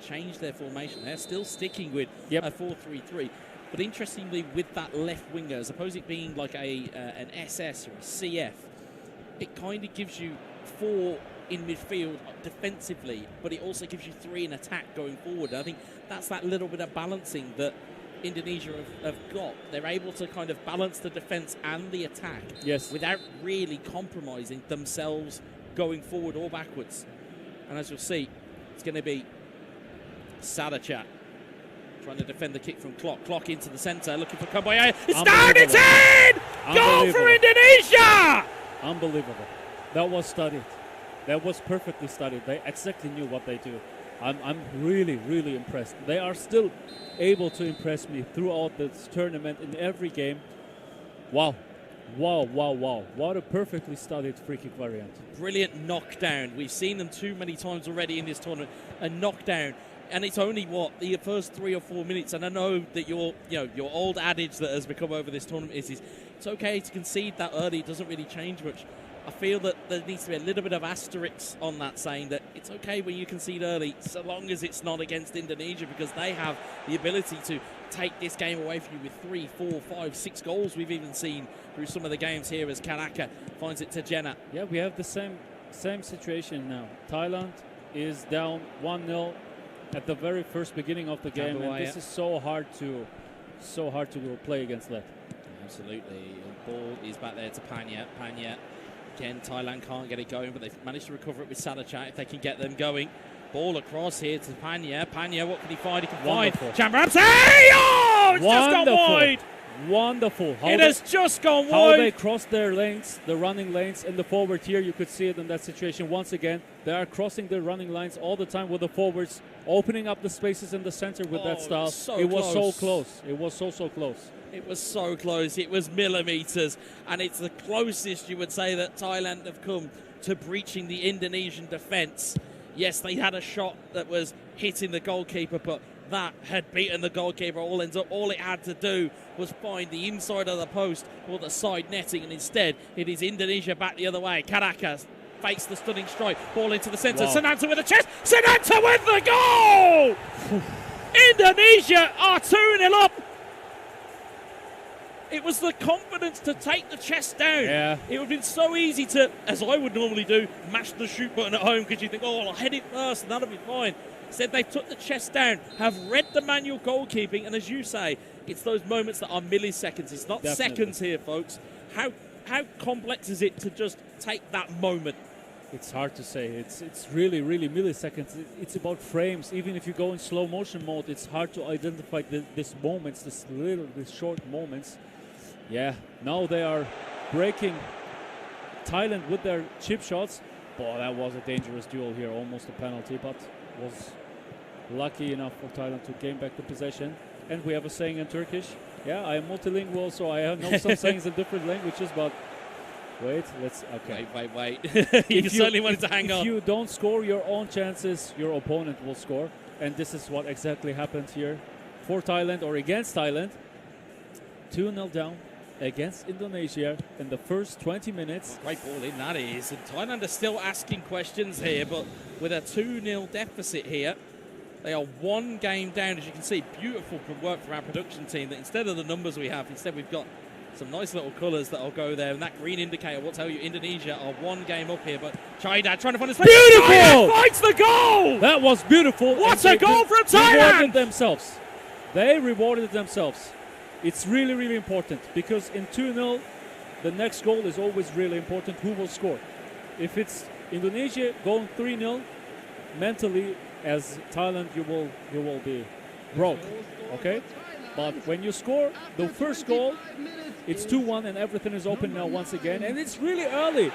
changed their formation. They're still sticking with Yep. a 4-3-3. But interestingly, with that left winger, as opposed to it being like an SS or a CF, it kind of gives you 4 in midfield defensively, but it also gives you 3 in attack going forward. And I think that's that little bit of balancing that Indonesia have got. They're able to kind of balance the defence and the attack without really compromising themselves going forward or backwards. And as you'll see, it's going to be Sadachat trying to defend the kick from Clock. Clock into the centre, looking for Kamboya. It's down, it's in! Goal for Indonesia! Unbelievable. That was studied. That was perfectly studied. They exactly knew what they do. I'm really, really impressed. They are still able to impress me throughout this tournament in every game. Wow. Wow, wow, wow. What a perfectly studied free kick variant. Brilliant knockdown. We've seen them too many times already in this tournament. A knockdown. And it's only, the first 3 or 4 minutes. And I know that your old adage that has become over this tournament is it's okay to concede that early. It doesn't really change much. I feel that there needs to be a little bit of asterisk on that, saying that it's okay when you concede early, so long as it's not against Indonesia, because they have the ability to take this game away from you with 3, 4, 5, 6 goals. We've even seen through some of the games here as Karaka finds it to Jenna. Yeah, we have the same situation now. Thailand is down 1-0 at the very first beginning of the game, and this is so hard to play against that. Absolutely. The ball is back there to Panya. Panya. Again, Thailand can't get it going, but they've managed to recover it with Sadachat if they can get them going. Ball across here to Panya. Panya, what can he find? He can find Chamramsey! Oh, it's just gone wide! Wonderful. It has just gone wide. How they crossed their lanes, the running lanes, and the forward here, you could see it in that situation once again. They are crossing the running lines all the time with the forwards, opening up the spaces in the center with that style. It was so close. It was so close. It was so close. It was millimetres, and it's the closest you would say that Thailand have come to breaching the Indonesian defence. Yes, they had a shot that was hitting the goalkeeper, but that had beaten the goalkeeper. All it had to do was find the inside of the post or the side netting, and instead it is Indonesia back the other way. Caracas fakes the stunning strike, ball into the centre. Wow. Sananta with a chest. Sananta with the goal! Indonesia are 2-0 up. It was the confidence to take the chest down. Yeah. It would have been so easy to, as I would normally do, mash the shoot button at home because you think, I'll head it first and that'll be fine. Instead, they took the chest down, have read the manual goalkeeping, and as you say, it's those moments that are milliseconds. It's not seconds here, folks. How complex is it to just take that moment? It's hard to say. It's really, really milliseconds. It's about frames. Even if you go in slow motion mode, it's hard to identify these moments, these short moments. Yeah, now they are breaking Thailand with their chip shots. Boy, that was a dangerous duel here, almost a penalty, but was lucky enough for Thailand to gain back the possession. And we have a saying in Turkish. Yeah, I am multilingual, so I know some sayings in different languages, but wait, okay. Wait. You certainly wanted to hang on. If you don't score your own chances, your opponent will score. And this is what exactly happened here for Thailand, or against Thailand. 2-0 down against Indonesia in the first 20 minutes. Great ball in, that is. And Thailand are still asking questions here, but with a 2-0 deficit here, they are 1 game down, as you can see. Beautiful work from our production team, that instead of the numbers we have, instead we've got some nice little colours that'll go there, and that green indicator will tell you Indonesia are 1 game up here, but Chaidad trying to find his place. Beautiful! Chaidad finds the goal! That was beautiful. What a goal from Thailand! They rewarded themselves. It's really, really important, because in 2-0, the next goal is always really important. Who will score? If it's Indonesia going 3-0, mentally, as Thailand, you will be broke, okay? But when you score the first goal, it's 2-1 and everything is open now once again. And it's really early.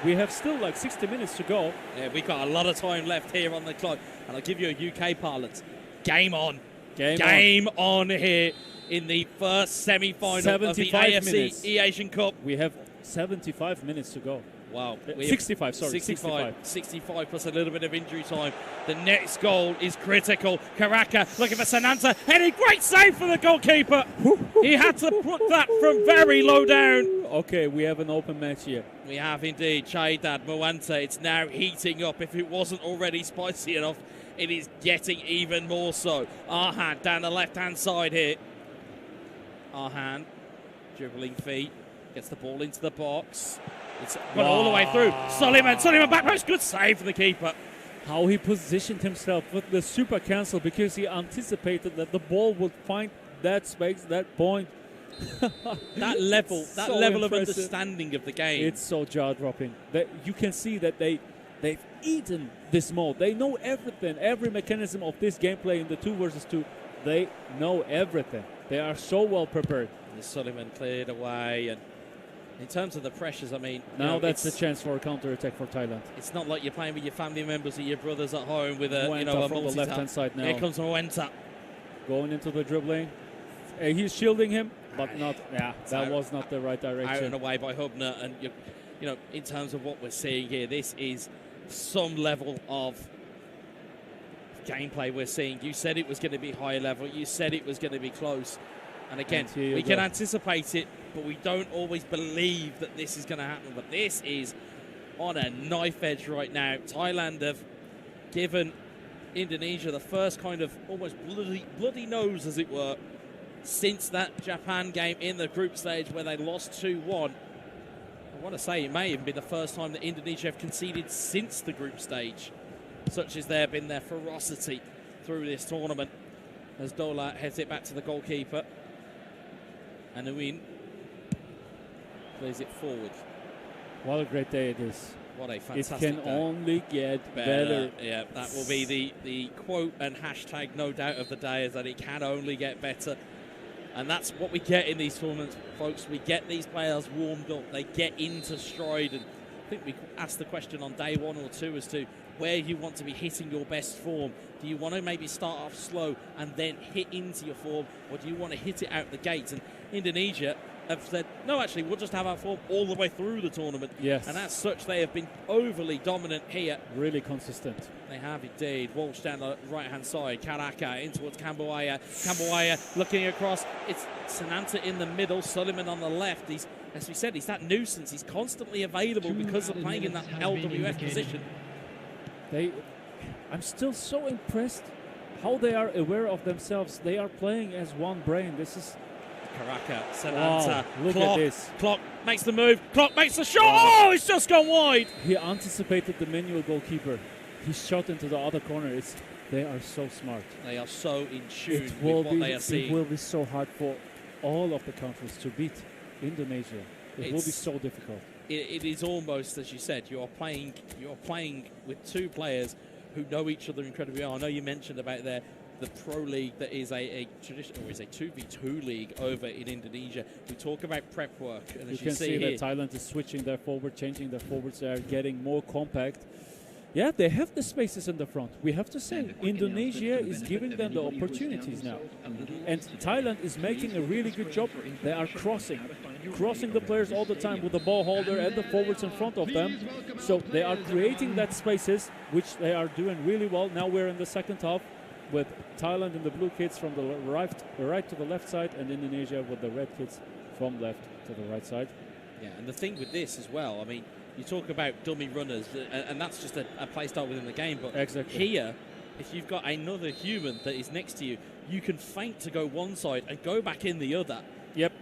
We have still like 60 minutes to go. Yeah, we've got a lot of time left here on the clock. And I'll give you a UK parlance. Game on. Game on here in the first semi-final of the AFC eASIAN Cup. We have 75 minutes to go. Wow. 65, sorry. 65 plus a little bit of injury time. The next goal is critical. Karaka looking for Sananta. Heading, great save for the goalkeeper. He had to put that from very low down. Okay, we have an open match here. We have indeed. Chaidad, Moanta. It's now heating up. If it wasn't already spicy enough it is getting even more so. Arhan down the left-hand side here. Arhan, dribbling feet, gets the ball into the box. It's gone all the way through. Suleiman back post, good save for the keeper. How he positioned himself with the super cancel, because he anticipated that the ball would find that space, that point. that level of impressive. understanding of the game. It's so jaw-dropping. That you can see that they've eaten this mode. They know everything, every mechanism of this gameplay in the 2 versus 2. They know everything. They are so well prepared. And Suleiman cleared away, and in terms of the pressures, I mean, now that's the chance for a counter-attack for Thailand. It's not like you're playing with your family members or your brothers at home with a Muenta a from the left-hand side now. Here comes Muenta. Going into the dribbling. He's shielding him, but not. Yeah, that was not the right direction. Out and away by Hubner, and you know, in terms of what we're seeing here, this is some level of gameplay we're seeing. You said it was going to be high level. You said it was going to be close. And again, we can anticipate it, but we don't always believe that this is going to happen. But this is on a knife edge right now. Thailand have given Indonesia the first kind of almost bloody nose, as it were, since that Japan game in the group stage where they lost 2-1. I want to say it may even be the first time that Indonesia have conceded since the group stage. Such has there been their ferocity through this tournament. As Dola heads it back to the goalkeeper. And Uin plays it forward. What a great day it is. What a fantastic day. It can only get better. Yeah, that will be the quote and hashtag, no doubt, of the day, is that it can only get better. And that's what we get in these tournaments, folks. We get these players warmed up. They get into stride. And I think we asked the question on day 1 or 2 as to where you want to be hitting your best form. Do you want to maybe start off slow and then hit into your form, or do you want to hit it out the gates? And Indonesia have said, no, actually, we'll just have our form all the way through the tournament. Yes. And as such, they have been overly dominant here. Really consistent. They have indeed. Walsh down the right-hand side. Karaka in towards Kambuaya. Kambuaya looking across. It's Sananta in the middle. Suleiman on the left. He's, as we said, he's that nuisance. He's constantly available because of playing in that LWF position. I'm still so impressed how they are aware of themselves. They are playing as one brain. This is Karaka, Sananta, look at this. Clock makes the move. Clock makes the shot. Oh, it's just gone wide. He anticipated the manual goalkeeper. He shot into the other corner. They are so smart. They are so in tune with what they are seeing. It will be so hard for all of the countries to beat Indonesia. It will be so difficult. It is almost, as you said, you're playing with 2 players who know each other incredibly well. I know you mentioned about the pro league that is a traditional, or is a 2v2 league over in Indonesia. We talk about prep work, and as you can see here, that Thailand is switching their forward, changing their forwards. They are getting more compact. Yeah, they have the spaces in the front. We have to say, Indonesia is giving them the opportunities now. And Thailand is making a really good job. They are crossing the players all the time with the ball holder and the forwards in front of them. So they are creating that spaces, which they are doing really well. Now we're in the second half with Thailand in the blue kits from the right to the left side, and Indonesia with the red kits from left to the right side. Yeah, and the thing with this as well, I mean, you talk about dummy runners, and that's just a play style within the game. But here, if you've got another human that is next to you, you can feint to go one side and go back in the other. Yep.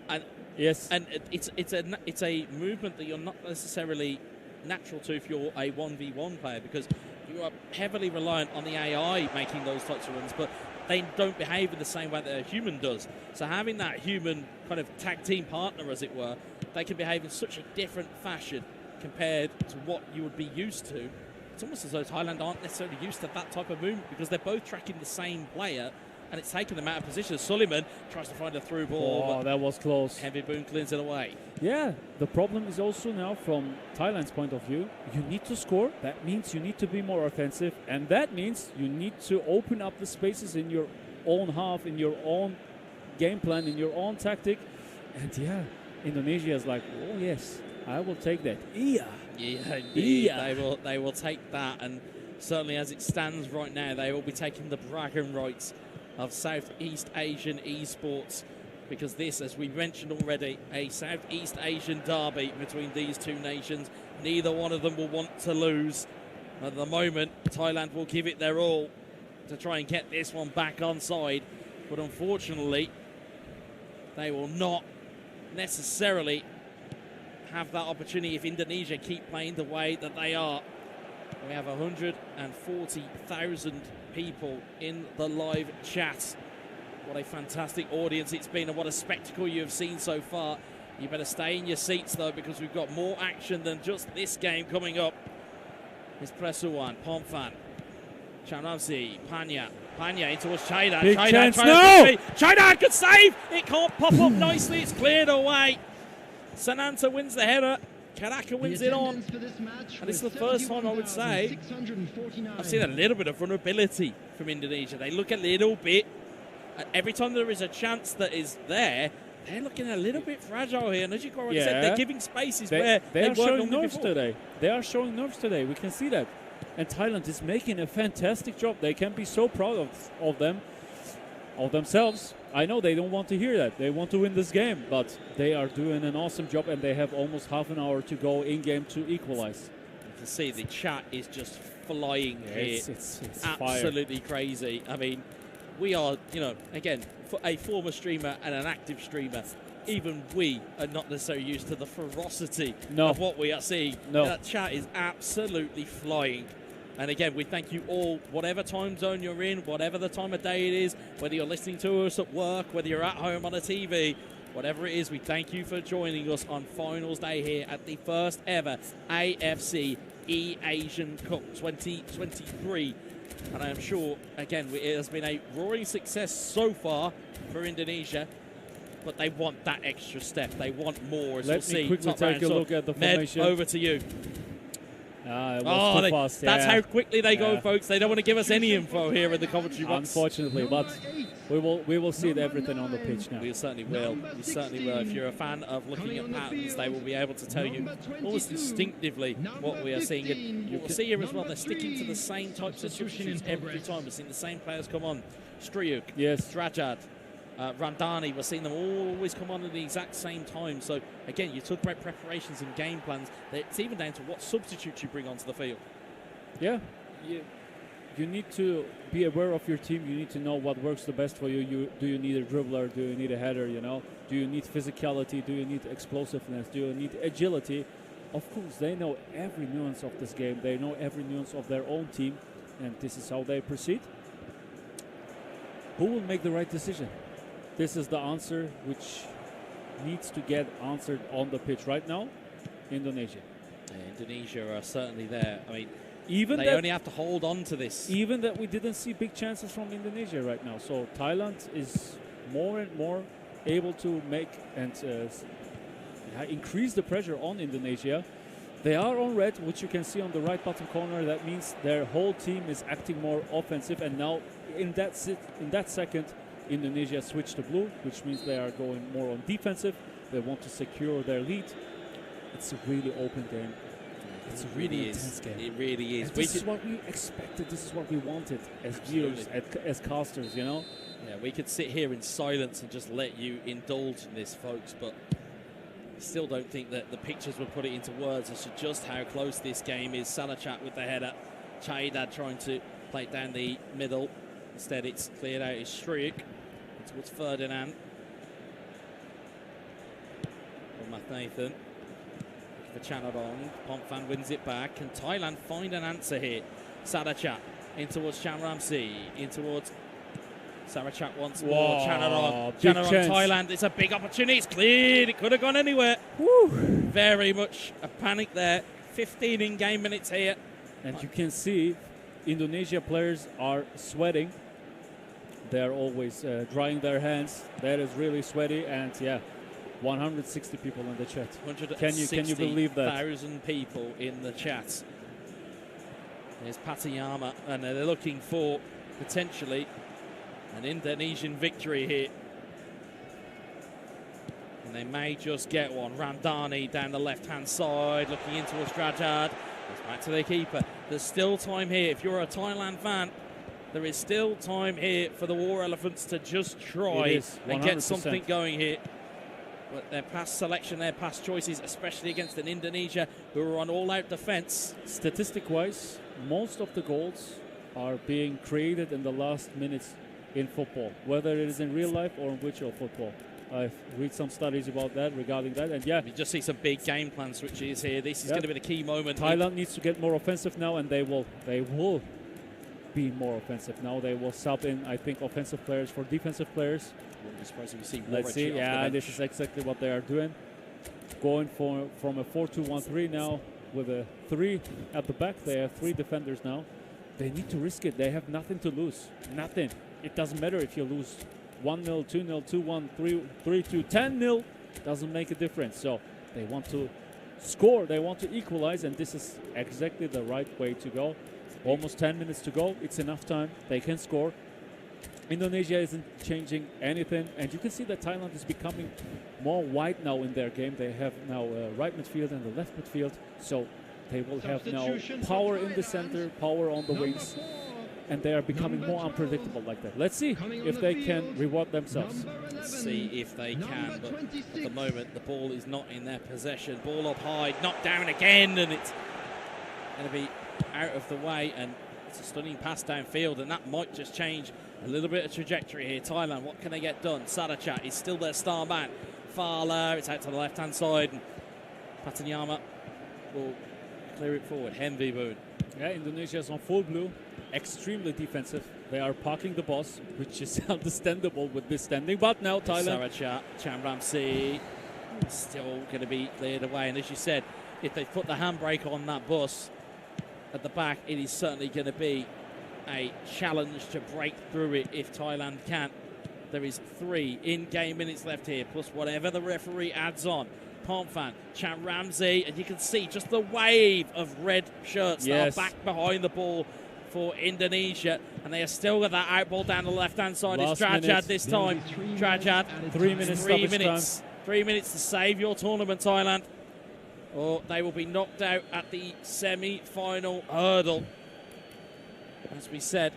And yes. And it's a movement that you're not necessarily natural to if you're a 1v1 player, because you are heavily reliant on the AI making those types of runs, but they don't behave in the same way that a human does. So having that human kind of tag team partner, as it were, they can behave in such a different fashion compared to what you would be used to. It's almost as though Thailand aren't necessarily used to that type of movement, because they're both tracking the same player, and it's taken them out of position. Suleiman tries to find a through ball. Oh, that was close. Heavy Boon cleans it away. Yeah, the problem is also now from Thailand's point of view, you need to score. That means you need to be more offensive, and that means you need to open up the spaces in your own half, in your own game plan, in your own tactic. And yeah, Indonesia is like, oh yes, I will take that. Yeah, indeed. Yeah. They will take that, and certainly as it stands right now, they will be taking the bragging rights of Southeast Asian esports, because this, as we mentioned already, a Southeast Asian derby between these 2 nations. Neither one of them will want to lose. At the moment, Thailand will give it their all to try and get this one back onside. But unfortunately, they will not necessarily have that opportunity if Indonesia keep playing the way that they are. We have 140,000 people in the live chat. What a fantastic audience it's been and what a spectacle you have seen so far. You better stay in your seats, though, because we've got more action than just this game coming up. It's Presuwan, Pomfan, Chanamsi, Panya in towards China. Big China chance, trying no! China could save! It can't pop up nicely, it's cleared away. Sananta wins the header. Karaka wins it on. And it's the first time, I would say, I've seen a little bit of vulnerability from Indonesia. They look a little bit, every time there is a chance that is there, they're looking a little bit fragile here. And as you already said, they're giving spaces where they are showing nerves today. They are showing nerves today. We can see that. And Thailand is making a fantastic job. They can be so proud of themselves. I know they don't want to hear that. They want to win this game, but they are doing an awesome job, and they have almost half an hour to go in-game to equalize. You can see the chat is just flying here. It's absolutely crazy. I mean, we are, again, for a former streamer and an active streamer, even we are not necessarily used to the ferocity of what we are seeing. That chat is absolutely flying. And again, we thank you all, whatever time zone you're in, whatever the time of day it is, whether you're listening to us at work, whether you're at home on a TV, whatever it is, we thank you for joining us on finals day here at the first ever AFC eASIAN Cup 2023. And I am sure, again, it has been a roaring success so far for Indonesia, but they want that extra step. They want more, as Let you'll see. me quickly take a look at the formation. Med, over to you. It was too fast. That's how quickly they go, folks. They don't want to give us any info here in the commentary box. Unfortunately, but we will see everything on the pitch now. We certainly will. We certainly will. If you're a fan of looking at patterns, they will be able to tell you almost instinctively what we are seeing. And you will see here as well, they're sticking to the same types of substitutions every time. We're seeing the same players come on. Striyuk, Drajad, Randani, we're seeing them always come on at the exact same time. So, again, you talk about preparations and game plans. It's even down to what substitutes you bring onto the field. Yeah. You need to be aware of your team. You need to know what works the best for you. Do you need a dribbler? Do you need a header? Do you need physicality? Do you need explosiveness? Do you need agility? Of course, they know every nuance of this game. They know every nuance of their own team, and this is how they proceed. Who will make the right decision? This is the answer which needs to get answered on the pitch right now. Indonesia. Indonesia are certainly there. I mean, they only have to hold on to this. Even that we didn't see big chances from Indonesia right now. So Thailand is more and more able to make and increase the pressure on Indonesia. They are on red, which you can see on the right bottom corner. That means their whole team is acting more offensive. And now in that second, Indonesia switched to blue, which means they are going more on defensive. They want to secure their lead. It's a really open game. It's a really intense game. It really is. And this is what we expected. This is what we wanted as viewers, as casters, Yeah, we could sit here in silence and just let you indulge in this, folks, but I still don't think that the pictures would put it into words as to just how close this game is. Salachat with the header. Chaidad trying to play it down the middle. Instead, it's cleared out. It's Striyuk towards Ferdinand. Or Mathnathan. For Chanadong. Pomfan wins it back. Can Thailand find an answer here? Sadachat in towards Chamramsi. In towards Sarachat once more. Chanadong. Thailand. It's a big opportunity. It's cleared. It could have gone anywhere. Woo. Very much a panic there. 15 in-game minutes here. And you can see Indonesia players are sweating. They're always drying their hands. That is really sweaty. And 160 people in the chat. Can you believe that? 1,000 people in the chat. There's Patayama, and they're looking for potentially an Indonesian victory here. And they may just get one. Ramdani down the left-hand side, looking in towards Drajad. It's back to the keeper. There's still time here. If you're a Thailand fan, there is still time here for the War Elephants to just try and get something going here. But their past selection, their past choices, especially against an Indonesia who are on all-out defence. Statistic-wise, most of the goals are being created in the last minutes in football, whether it is in real life or in virtual football. I've read some studies about that, regarding that, and yeah. We just see some big game plan switches here. This is going to be the key moment. Thailand needs to get more offensive now, and they will be more offensive now. They will sub in, I think, offensive players for defensive players. Let's see. Yeah, this is exactly what they are doing. Going from a 4-2-1-3 now with a 3 at the back. They have 3 defenders now. They need to risk it. They have nothing to lose. Nothing. It doesn't matter if you lose 1-0, 2-0, 2-1, 3-2, 10-0. Doesn't make a difference. So they want to score. They want to equalize, and this is exactly the right way to go. Almost 10 minutes to go. It's enough time. They can score. Indonesia isn't changing anything, and you can see that Thailand is becoming more wide now in their game. They have now a right midfield and a left midfield, so they will have now power in the center, power on the wings, and they are becoming more unpredictable like that. Let's see if they can reward themselves. Let's see if they can, but at the moment the ball is not in their possession. Ball up high, knocked down again, and it's going to be out of the way, and it's a stunning pass downfield, and that might just change a little bit of trajectory here. Thailand, what can they get done? Sadachat is still their star man. Fala, it's out to the left-hand side, and Patanyama will clear it forward. Henviboon. Yeah, Indonesia is on full blue, extremely defensive. They are parking the bus, which is understandable with this standing, but now Thailand. Sadachat, Chamramsi, still going to be cleared away, and as you said, if they put the handbrake on that bus at the back, it is certainly going to be a challenge to break through it if Thailand can. There is 3 in-game minutes left here, plus whatever the referee adds on. Pomphan, Chamramsi, and you can see just the wave of red shirts that are back behind the ball for Indonesia, and they are still with that out ball down the left-hand side. It's Drajad this time. Drajad, 3 minutes. 3 minutes. 3 minutes to save your tournament, Thailand, or they will be knocked out at the semi-final hurdle. As we said,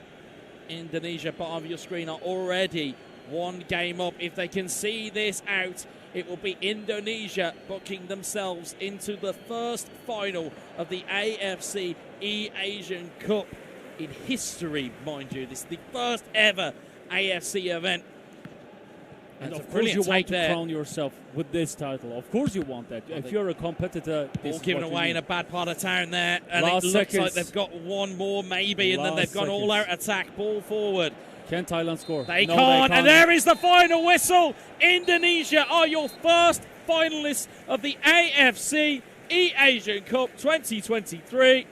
Indonesia, bottom of your screen, are already 1 game up. If they can see this out, it will be Indonesia booking themselves into the first final of the AFC eASIAN Cup in history, mind you. This is the first ever AFC event. And of course you want to crown yourself with this title. Of course you want that. If you're a competitor, ball given away in a bad part of town there. And it looks like they've got 1 more maybe, and then they've gone all-out attack. Ball forward. Can Thailand score? They can't. And there is the final whistle. Indonesia are your first finalists of the AFC eASIAN Cup 2023.